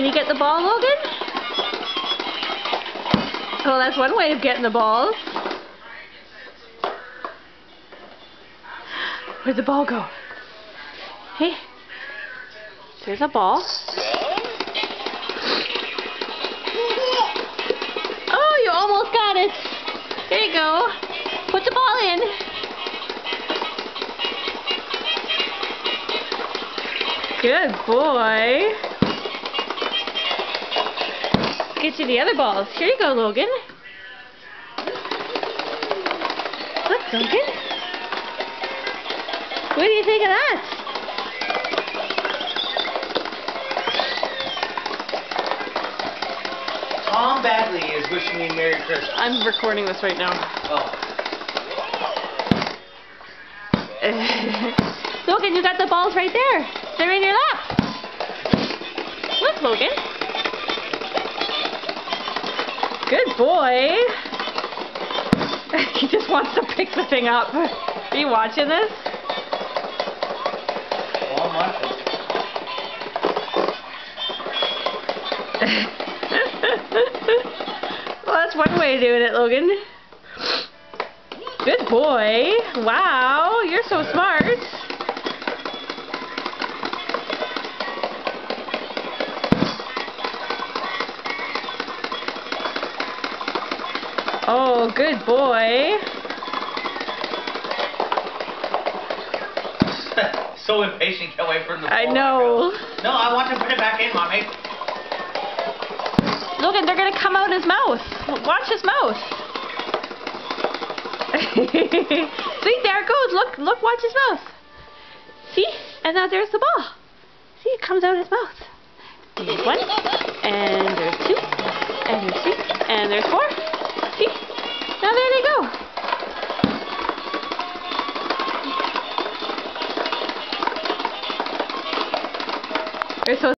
Can you get the ball, Logan? Oh, that's one way of getting the ball. Where'd the ball go? Hey, there's a ball. Oh, you almost got it. There you go. Put the ball in. Good boy. Get you the other balls. Here you go, Logan. Look, Logan. What do you think of that? Tom Badley is wishing me Merry Christmas. I'm recording this right now. Oh. Logan, you got the balls right there. They're in your lap. Look, Logan. Good boy. He just wants to pick the thing up. Are you watching this? Well, I'm watching. Well, that's one way of doing it, Logan. Good boy. Wow, you're so smart. Oh, good boy. So impatient, can't wait for him to fall. I know. No, I want to put it back in, Mommy. Logan, they're going to come out his mouth. Watch his mouth. See, there it goes. Look, watch his mouth. See? And now there's the ball. See, it comes out his mouth. There's one, and there's two, and there's three, and there's four. See? Now there they go. They're so